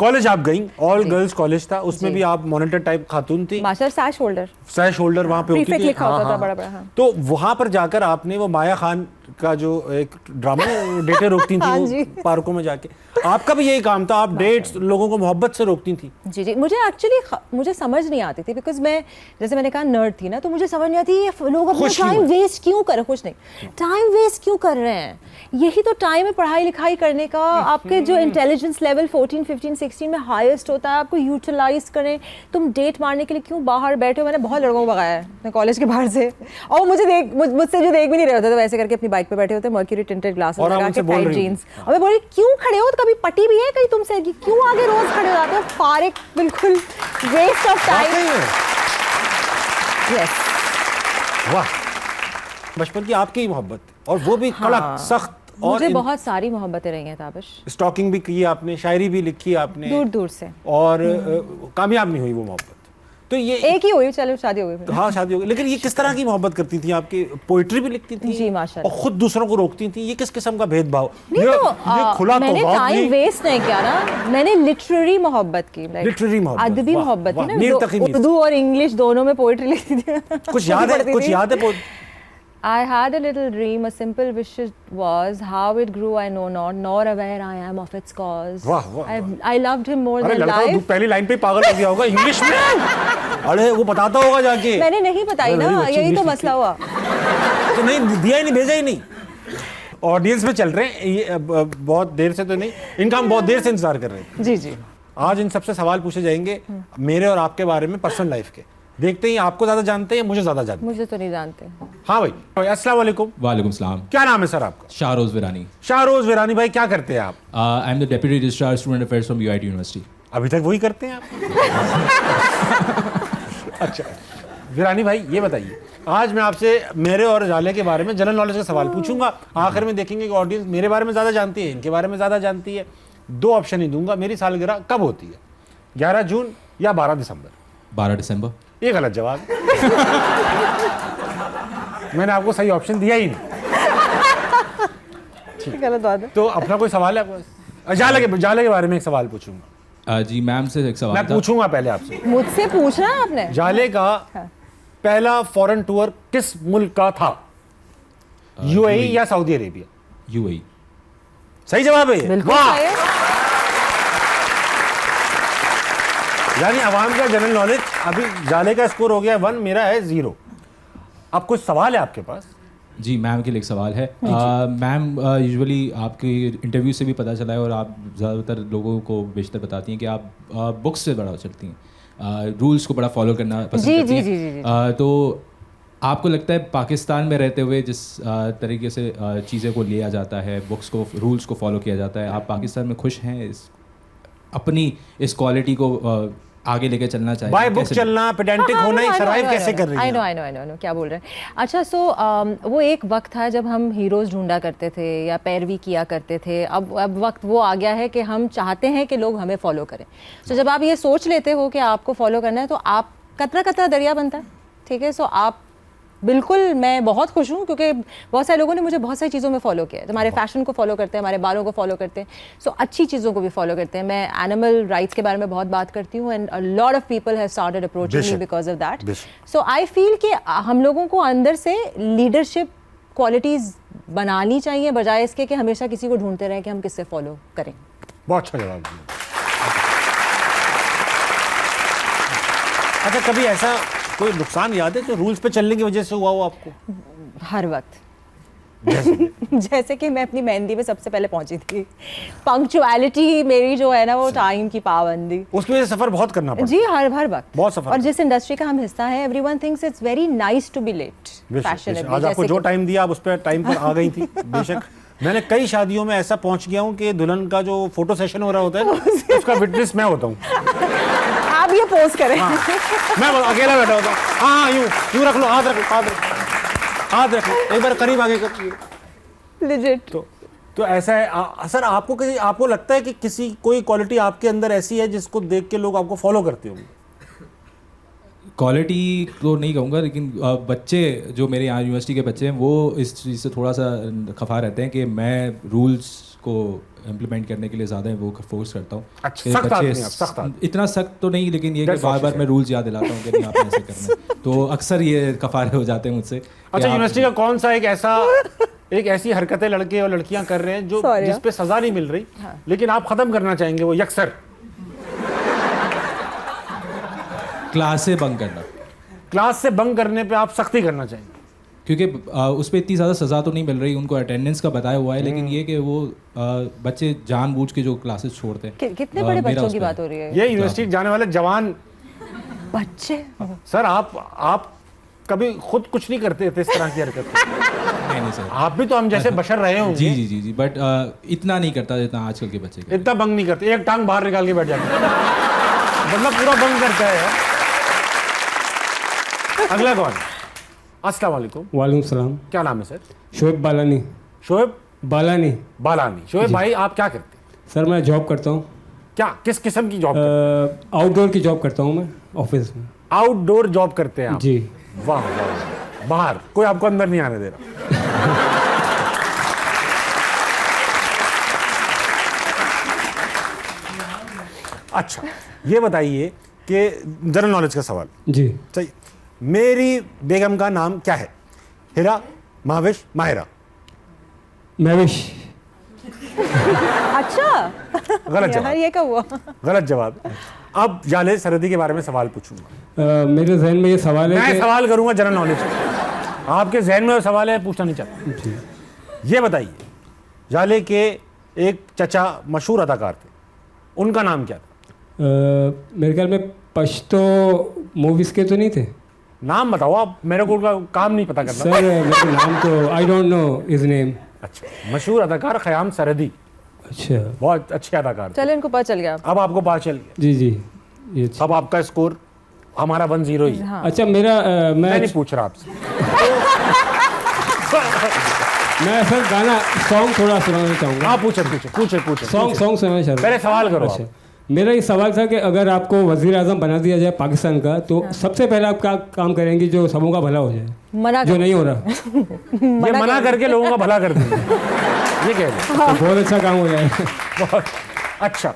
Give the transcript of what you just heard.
College आप गई, all girls college था, उसमें भी आप मॉनिटर टाइप खातून थी, मास्टर सैश होल्डर वहाँ पे होती थी, लिखा होता था बड़ा बड़ा। हाँ। तो वहां पर जाकर आपने वो माया खान का जो एक ड्रामा डेटें रोकती थी हाँ वो पार्कों में जाके, आपका भी यही काम था, आप डेट्स लोगों को मोहब्बत से रोकती थी। जी जी, मुझे एक्चुअली मुझे समझ नहीं आती थी, बिकॉज मैं जैसे मैंने कहा नर्ड थी ना, तो मुझे समझ नहीं आती ये लोग अपना टाइम वेस्ट क्यों कर रहे, कुछ नहीं टाइम वेस्ट क्यों कर रहे हैं, यही तो टाइम है पढ़ाई लिखाई करने का, आपके जो इंटेलिजेंस लेवल 14, 15, 16 में हाईएस्ट होता है, आपको यूटिलाइज करें, तुम डेट मारने के लिए क्यों बाहर बैठे हो। मैंने बहुत लड़कों को भगाया है अपने कॉलेज के बाहर से, और मुझसे जो देख भी नहीं रहे होते, तो वैसे करके अपनी बाइक पे बैठे होते, मर्क्यूरी टिंटेड ग्लासेस लगा के, टाइट जीन्स, और मैं बोली क्यों खड़े हो, कभी पटी भी है कहीं तुमसे, क्यों आगे रोज खड़े हो जाते हो, फारिग, बिल्कुल वेस्ट ऑफ टाइम। यस, वाह, बचपन की आपकी ही मोहब्बत, और वो भी कड़क सख्त, और मुझे बहुत सारी मोहब्बतें रही हैं ताबिश, स्टॉकिंग भी की आपने, शायरी भी लिखी आपने दूर दूर से, और कामयाब नहीं हुई वो मोहब्बत, तो ये एक ही हुई, चलो शादी हो गई। हाँ शादी हो गई, लेकिन ये किस तरह की मोहब्बत करती थी, आपकी पोइट्री भी लिखती थी जी माशाल्लाह, और खुद दूसरों को रोकती थी, ये किस किस्म का भेदभाव? नहीं ये, तो ये खुला मैंने टाइम वेस्ट नहीं किया ना, मैंने लिटरेरी मोहब्बत की, लिटरेरी मोहब्बत, अदबी मोहब्बत थी मीर ना, तकी मीर। उर्दू और इंग्लिश दोनों में पोइट्री लिखती थी। कुछ याद है, कुछ याद है? I had a little dream, a simple wish was, how it grew I know not, nor aware I am of its cause. वाह वाह, I loved him more than लड़का life. पहली लाइन पे पागल हो गया होगा इंग्लिश में, अरे वो बताता होगा जाके, मैंने नहीं बताई ना, यही तो मसला हुआ, तो नहीं दिया ही नहीं, भेजा ही नहीं। ऑडियंस में चल रहे हैं ये बहुत देर से, तो नहीं, इनका हम बहुत देर से इंतजार कर रहे हैं। जी जी, आज इन सबसे सवाल पूछे जाएंगे मेरे और आपके बारे में, पर्सनल लाइफ के, देखते हैं आपको ज्यादा जानते हैं या मुझे ज्यादा जानते हैं। मुझे तो नहीं जानते। हाँ भाई, अस्सलाम वालेकुम। वालेकुम सलाम। क्या नाम है सर आपका? शाहरोज विरानी। शाहरोज विरानी भाई, क्या करते हैं आप? I am the deputy registrar student affairs from UIT university. अभी तक वही करते हैं आप? अच्छा विरानी भाई, ये बताइए, आज मैं आपसे मेरे और जाले के बारे में जनरल नॉलेज का सवाल पूछूंगा, आखिर में देखेंगे कि ऑडियंस मेरे बारे में ज़्यादा जानती है, इनके बारे में ज़्यादा जानती है। 2 ऑप्शन ही दूंगा, मेरी सालगिरह कब होती है, 11 जून या 12 दिसंबर? 12 दिसंबर। ये गलत जवाब। मैंने आपको सही ऑप्शन दिया ही नहीं। गलत बात है। तो अपना कोई सवाल है आपको? जाले के बारे में एक सवाल पूछूंगा। जी मैम से एक सवाल मैं पूछूंगा पहले आपसे। मुझसे पूछना है आपने? जाले का पहला फॉरेन टूर किस मुल्क का था? यूएई या सऊदी अरेबिया? यूएई। सही जवाब है। बिल्कुल वाह, सही है। यानी अवाम का जनरल नॉलेज, अभी जाले का स्कोर हो गया 1, मेरा है 0। अब कुछ सवाल है आपके पास? जी मैम के लिए एक सवाल है। मैम यूजुअली आपके इंटरव्यू से भी पता चला है और आप ज़्यादातर लोगों को बेशतर बताती हैं कि आप बुक्स से बड़ा चलती हैं, रूल्स को बड़ा फॉलो करना पसंद करती हैं। जी। तो आपको लगता है पाकिस्तान में रहते हुए जिस तरीके से चीज़ें को लिया जाता है, बुक्स को, रूल्स को फॉलो किया जाता है, आप पाकिस्तान में खुश हैं? अपनी इस क्वालिटी को आगे लेके चलना चाहिए, बाय बुक चलना, पेडेंटिक होना, ही सर्वाइव कैसे कर रही है? आई नो क्या बोल रहे हैं। अच्छा, सो वो एक वक्त था जब हम हीरोज़ ढूंढा करते थे या पैरवी किया करते थे, अब वक्त वो आ गया है कि हम चाहते हैं कि लोग हमें फॉलो करें। सो जब आप ये सोच लेते हो कि आपको फॉलो करना है, तो आप कतरा कतरा दरिया बनता है, ठीक है। सो आप बिल्कुल, मैं बहुत खुश हूँ क्योंकि बहुत सारे लोगों ने मुझे बहुत सारी चीज़ों में फॉलो किया है। तो हमारे फैशन को फॉलो करते हैं, हमारे बालों को फॉलो करते हैं, सो अच्छी चीज़ों को भी फॉलो करते हैं। मैं एनिमल राइट्स के बारे में बहुत बात करती हूँ, and a lot of people have started approaching me because of that. So I feel कि हम लोगों को अंदर से लीडरशिप क्वालिटीज़ बनानी चाहिए, बजाय इसके कि हमेशा किसी को ढूंढते रहें कि हम किससे फॉलो करें। बहुत अच्छा जवाब दिया। अच्छा, कभी ऐसा कोई नुकसान याद है जो रूल्स पे चलने की वजह से हुआ हो आपको? हर वक्त। जैसे कि मैं अपनी मेहंदी में सबसे पहले पहुंची थी, पंक्चुअलिटी मेरी जो है ना, वो टाइम की पाबंदी, उसकी वजह से सफर बहुत करना पड़ता। जी, हर वक्त बहुत सफर। और जिस इंडस्ट्री का हम हिस्सा है, everyone thinks it's very nice to be late, fashionable. आज आपको जो टाइम दिया आप उस पर टाइम पर आ गई थी। बेशक मैंने कई शादियों में ऐसा पहुंच गया हूँ कि दुल्हन का जो फोटो सेशन हो रहा होता है उसका विटनेस मैं होता हूँ। आप ये पोस्ट करें। मैं अकेला बैठा होता हूँ। हाँ, यूं रख लो, हाथ रख लो, एक बार करीब आगे कर। लिजिट। तो ऐसा है सर, आपको लगता है कि कोई क्वालिटी आपके अंदर ऐसी है जिसको देख के लोग आपको फॉलो करते होंगे? क्वालिटी तो नहीं कहूँगा, लेकिन बच्चे जो मेरे यहाँ यूनिवर्सिटी के बच्चे हैं वो इस चीज़ से थोड़ा सा खफा रहते हैं कि मैं रूल्स को इम्प्लीमेंट करने के लिए ज़्यादा वो फोर्स करता हूँ अच्छा, कि सख्त बच्चे आदमी आप, सख्त आदमी। इतना सख्त तो नहीं, लेकिन ये कि That's what bar she bar said. मैं रूल्स याद दिलाता हूँ कि नहीं आपने ऐसे करना है। तो अक्सर ये कफारे हो जाते हैं मुझसे कि अच्छा, आप- यूनिवर्सिटी का कौन सा एक ऐसी हरकतें लड़के और लड़कियां कर रहे हैं जो Sorry, जिस पे सजा नहीं मिल रही, लेकिन आप खत्म करना चाहेंगे वो यकसर? क्लास से बंक करना, क्लास से बंक करने पे आप सख्ती करना चाहेंगे? क्योंकि उस पर इतनी ज़्यादा सज़ा तो नहीं मिल रही, उनको अटेंडेंस का बताया हुआ है, लेकिन ये कि वो बच्चे जानबूझ के जो क्लासेस छोड़ते हैं। कितने बड़े मेरा बच्चों उस की पे बात है। हो रही है? ये यूनिवर्सिटी जाने वाले जवान बच्चे सर, आप कभी खुद कुछ नहीं करते थे इस तरह की हरकत? नहीं सर, आप भी तो हम जैसे बशर रहे होंगे। जी जी जी जी, बट इतना नहीं करता जितना आजकल के बच्चे करते हैं। इतना बंग नहीं करते, एक टांग बाहर निकाल के बैठ जाते मतलब पूरा बंग करता है यार। अगला कौन? अस्सलाम वालेकुम। वालेकुम सलाम। क्या नाम है सर? शोएब बालानी। शोएब बालानी। बालानी। शोएब भाई, आप क्या करते हैं? सर मैं जॉब करता हूँ। क्या, किस किस्म की जॉब? आउटडोर की जॉब करता हूँ मैं, ऑफिस में। आउटडोर जॉब करते हैं आप? जी। वाह वाह वाह। बाहर कोई आपको अंदर नहीं आने दे रहा। अच्छा, ये बताइए कि जनरल नॉलेज का सवाल। जी। सही। मेरी बेगम का नाम क्या है? हिरा, महाविश, माहिरा? महविश। अच्छा गलत यार जवाब। ये कब हुआ? गलत जवाब। अब जाले सरहदी के बारे में सवाल पूछूंगा। मेरे जहन में ये सवाल है मैं कि सवाल करूंगा जनरल नॉलेज का। आपके जहन में सवाल है, पूछना नहीं चाहता। जी। ये बताइए, जाले के एक चचा मशहूर अदाकार थे, उनका नाम क्या था? मेरे ख्याल में पश्तो मूवीज़ के तो नहीं थे? नाम बताओ आप, मेरे को उनका काम नहीं पता करना। सर मेरे को नाम तो I don't know his name. अच्छा, मशहूर अदाकार खयाम सरहदी, अच्छा। बहुत अच्छे अदाकार थे। चलो इनको पता चल गया। अब आपको पता चल गया। जी जी। ये अच्छा। अब आपका स्कोर हमारा 1-0 ही है। हाँ। अच्छा मेरा मैं मैं नहीं पूछ रहा आपसे। मैं सर गाना सॉन्ग थोड़ा सुनाना चाहूँगा। हाँ, पूछे पूछे पूछे पूछे। सॉन्ग सुनाना चाहूँगा। पहले सवाल करो अच्छा, आप। मेरा ये सवाल था कि अगर आपको वज़ीर आज़म बना दिया जाए पाकिस्तान का, तो सबसे पहले आप क्या काम करेंगे जो सबों का भला हो जाए, मना जो कर नहीं हो रहा? ये मना करके लोगों का भला कर देंगे, ये कह रहे हैं। तो बहुत अच्छा काम हो जाएगा। बहुत अच्छा।